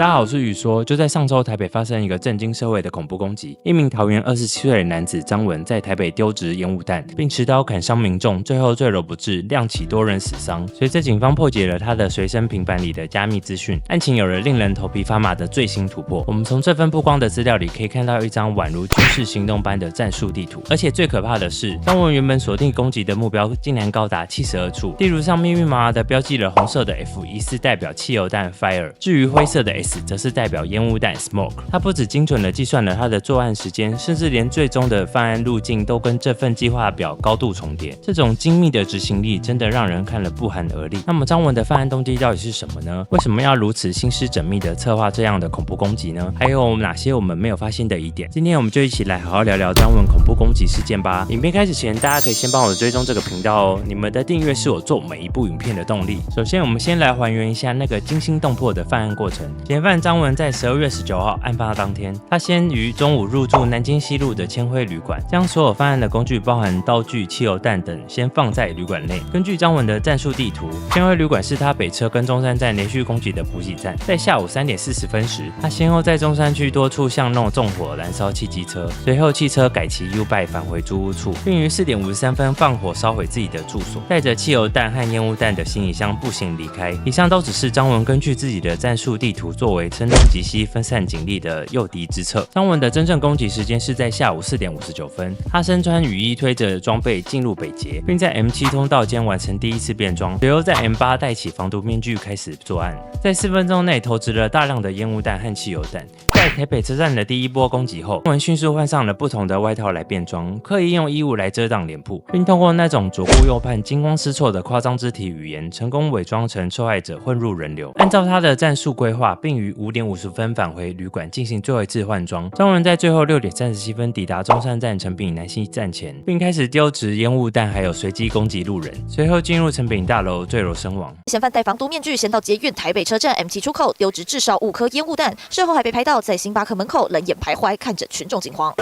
大家好，我是宇说。就在上周，台北发生一个震惊社会的恐怖攻击，一名桃园27岁的男子张文在台北丢掷烟雾弹，并持刀砍伤民众，最后坠楼不治，亮起多人死伤。随着警方破解了他的随身平板里的加密资讯，案情有了令人头皮发麻的最新突破。我们从这份曝光的资料里可以看到一张宛如军事行动般的战术地图，而且最可怕的是，张文原本锁定攻击的目标竟然高达72处。地图上密密麻麻的标记了红色的 F 疑似代表汽油弹 Fire， 至于灰色的 S 则是代表烟雾弹 Smoke。他不只精准地计算了他的作案时间，甚至连最终的犯案路径都跟这份计划表高度重叠。这种精密的执行力真的让人看了不寒而栗。那么张文的犯案动机到底是什么呢？为什么要如此心思缜密地策划这样的恐怖攻击呢？还有哪些我们没有发现的疑点？今天我们就一起来好好聊聊张文恐怖攻击事件吧。影片开始前，大家可以先帮我追踪这个频道哦，你们的订阅是我做每一部影片的动力。首先，我们先来还原一下那个惊心动魄的犯案过程。嫌犯张文在12月19号案发当天，他先于中午入住南京西路的千辉旅馆，将所有犯案的工具，包含刀具、汽油弹等，先放在旅馆内。根据张文的战术地图，千辉旅馆是他北车跟中山站连续攻击的补给站。在下午3点40分时，他先后在中山区多处巷弄纵火燃烧汽机车，随后汽车改骑 U-Bike 返回租屋处，并于4点53分放火烧毁自己的住所，带着汽油弹和烟雾弹的行李箱步行离开。以上都只是张文根据自己的战术地图作为声东击西、分散警力的诱敌之策。张文的真正攻击时间是在下午4点59分，他身穿雨衣，推着装备进入北捷，并在 M7 通道间完成第一次变装，随后在 M8 戴起防毒面具开始作案。在4分钟内投掷了大量的烟雾弹和汽油弹。在台北车站的第一波攻击后，张文迅速换上了不同的外套来变装，刻意用衣物来遮挡脸部，并通过那种左顾右盼、惊慌失措的夸张肢体语言，成功伪装成受害者混入人流。按照他的战术规划，并于5点50分返回旅馆进行最后一次换装。张文在最后6点37分抵达中山站成品南西站前，并开始丢掷烟雾弹，还有随机攻击路人，随后进入成品大楼坠楼身亡。嫌犯戴防毒面具，先到捷运台北车站 M7 出口丢掷至少5颗烟雾弹，事后还被拍到在星巴克门口冷眼徘徊，看着群众惊慌。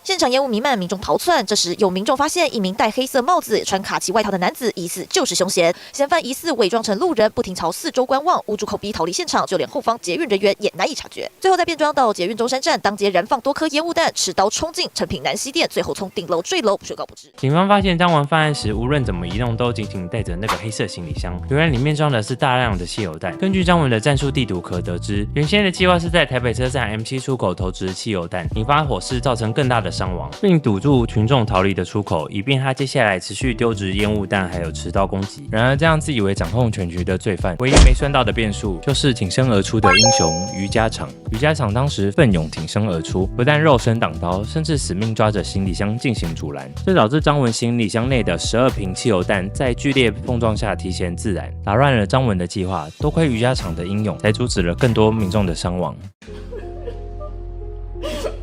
现场烟雾弥漫，民众逃窜。这时有民众发现一名戴黑色帽子、穿卡其外套的男子，疑似就是凶嫌。嫌犯疑似伪装成路人，不停朝四周观望，捂住口鼻逃离现场，就连后方捷运人员也难以察觉。最后再变装到捷运中山站，当街燃放多颗烟雾弹，持刀冲进成品南西店，最后从顶楼坠楼，宣告不治。警方发现张文犯案时，无论怎么移动，都紧紧带着那个黑色行李箱，原来里面装的是大量的汽油弹。根据张文的战术地图可得知，原先的计划是在台北车站 M7 出口投掷汽油弹，引发火势，造成更大的伤亡，并堵住群众逃离的出口，以便他接下来持续丢掷烟雾弹，还有持刀攻击。然而，这样自以为掌控全局的罪犯，唯一没算到的变数，就是挺身而出的英雄于家常。于家常当时奋勇挺身而出，不但肉身挡刀，甚至死命抓着行李箱进行阻拦，这导致张文行李箱内的12瓶汽油弹在剧烈碰撞下提前自燃，打乱了张文的计划。多亏于家常的英勇，才阻止了更多民众的伤亡。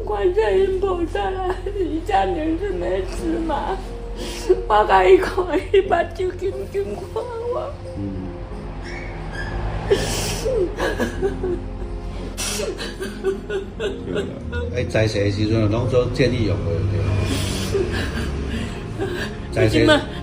关键因无得啦，伊家年是没事嘛。我甲伊看，伊目睭紧紧看我。在世的时阵，拢做见义勇为对。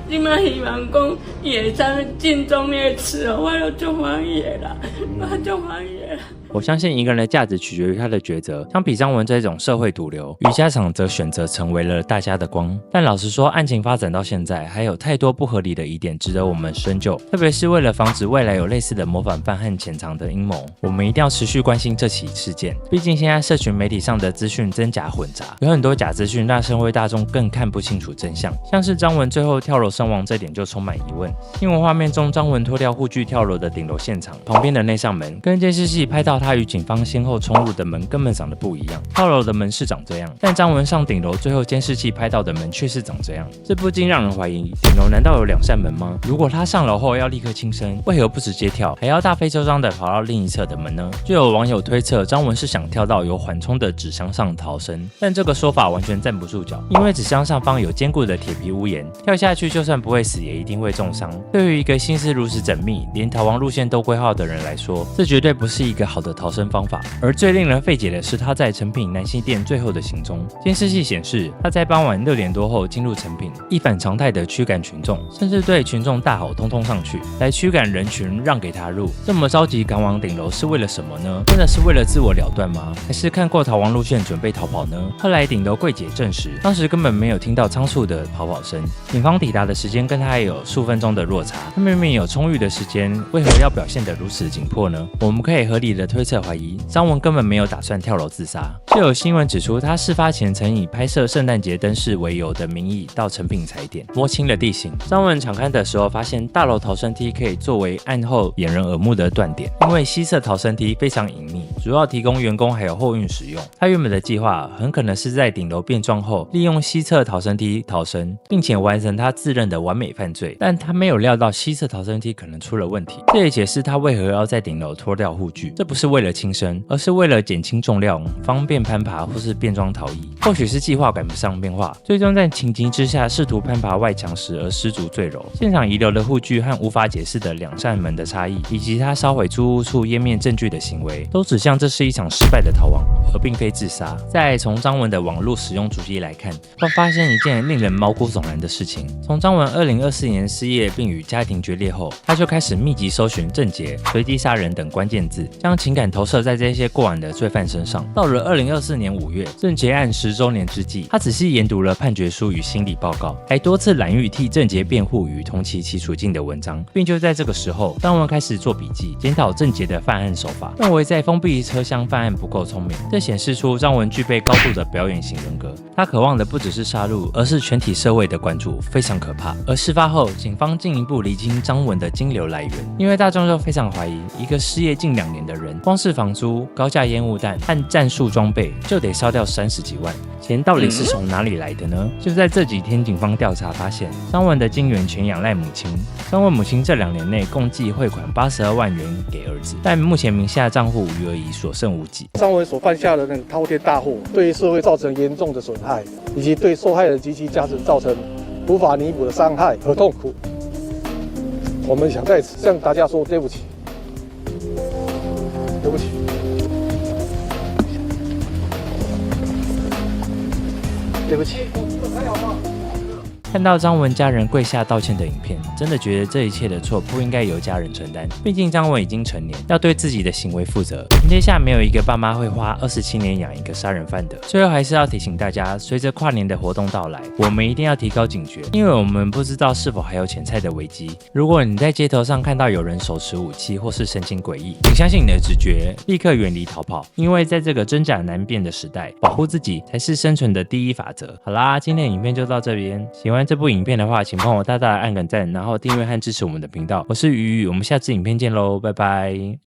即摆希望讲，伊会使尽忠烈祠哦，我就足欢喜的啦，我足欢喜的。我相信一个人的价值取决于他的抉择。相比张文这种社会毒瘤，于家常则选择成为了大家的光。但老实说，案情发展到现在，还有太多不合理的疑点值得我们深究。特别是为了防止未来有类似的模仿犯和潜藏的阴谋，我们一定要持续关心这起事件。毕竟现在社群媒体上的资讯真假混杂，有很多假资讯让社会大众更看不清楚真相。像是张文最后跳楼身亡这点就充满疑问。新闻画面中，张文脱掉护具跳楼的顶楼现场旁边的那扇门，跟监视器拍到他与警方先后冲入的门根本长得不一样。跳楼的门是长这样，但张文上顶楼最后监视器拍到的门却是长这样，这不禁让人怀疑，顶楼难道有2扇门吗？如果他上楼后要立刻轻生，为何不直接跳，还要大费周章的跑到另一侧的门呢？就有网友推测，张文是想跳到有缓冲的纸箱上逃生，但这个说法完全站不住脚，因为纸箱上方有坚固的铁皮屋檐，跳下去就算不会死，也一定会重伤。伤。对于一个心思如此缜密，连逃亡路线都规划的人来说，这绝对不是一个好的逃生方法。而最令人费解的是他在成品南西店最后的行踪。监视器显示，他在傍晚6点多后进入成品，一反常态的驱赶群众，甚至对群众大吼通通上去，来驱赶人群让给他入。这么着急赶往顶楼是为了什么呢？真的是为了自我了断吗？还是看过逃亡路线准备逃跑呢？后来顶楼柜姐证实，当时根本没有听到仓促的跑声，警方抵达的时间跟他还有数分钟的落差。他明明有充裕的时间，为何要表现得如此紧迫呢？我们可以合理的推测怀疑，张文根本没有打算跳楼自杀。就有新闻指出，他事发前曾以拍摄圣诞节灯饰为由的名义到成品踩点，摸清了地形。张文场勘的时候发现，大楼逃生梯可以作为案后掩人耳目的断点，因为西侧逃生梯非常隐秘，主要提供员工还有货运使用。他原本的计划很可能是在顶楼变装后，利用西侧逃生梯逃生，并且完成他自认的完美犯罪。但他没有料到西侧逃生梯可能出了问题，这也解释他为何要在顶楼脱掉护具。这不是为了轻生，而是为了减轻重量，方便攀爬或是变装逃逸。或许是计划赶不上变化，最终在情急之下试图攀爬外墙时而失足坠楼。现场遗留的护具和无法解释的2扇门的差异，以及他烧毁租屋处湮灭证据的行为，都指向这是一场失败的逃亡，而并非自杀。再从张文的网络使用足迹来看，会发现一件令人毛骨悚然的事情。从张文2024年失业并与家庭决裂后，他就开始密集搜寻郑捷、随机杀人等关键字，将情感投射在这些过往的罪犯身上。到了2024年5月，郑捷案10周年之际，他仔细研读了判决书与心理报告，还多次揽喻替郑捷辩护与同情其处境的文章。并就在这个时候，张文开始做笔记，检讨郑捷的犯案手法，认为在封闭车厢犯案不够聪明。这显示出张文具备高度的表演型人格，他渴望的不只是杀戮，而是全体社会的关注，非常可怕。而事发后，警方进一步厘清张文的金流来源，因为大众就非常怀疑，一个失业近2年的人，光是房租、高价烟雾弹和战术装备就得烧掉30几万，钱到底是从哪里来的呢？就在这几天，警方调查发现，张文的金源全仰赖母亲。张文母亲这2年内共计汇款82万元给儿子，但目前名下账户余额已所剩无几。张文所犯下的那个滔天大祸，对社会造成严重的损害，以及对受害人及其家人造成无法弥补的伤害和痛苦。我们想在此向大家说对不起，对不起。对不起。看到张文家人跪下道歉的影片，真的觉得这一切的错不应该由家人承担。毕竟张文已经成年，要对自己的行为负责。天底下没有一个爸妈会花27年养一个杀人犯的。最后还是要提醒大家，随着跨年的活动到来，我们一定要提高警觉，因为我们不知道是否还有潜在的危机。如果你在街头上看到有人手持武器或是神情诡异，请相信你的直觉，立刻远离逃跑。因为在这个真假难辨的时代，保护自己才是生存的第一法则。好啦，今天的影片就到这边。喜欢这部影片的话，请帮我大大的按个赞，然后订阅和支持我们的频道。我是鱼鱼，我们下次影片见喽，拜拜。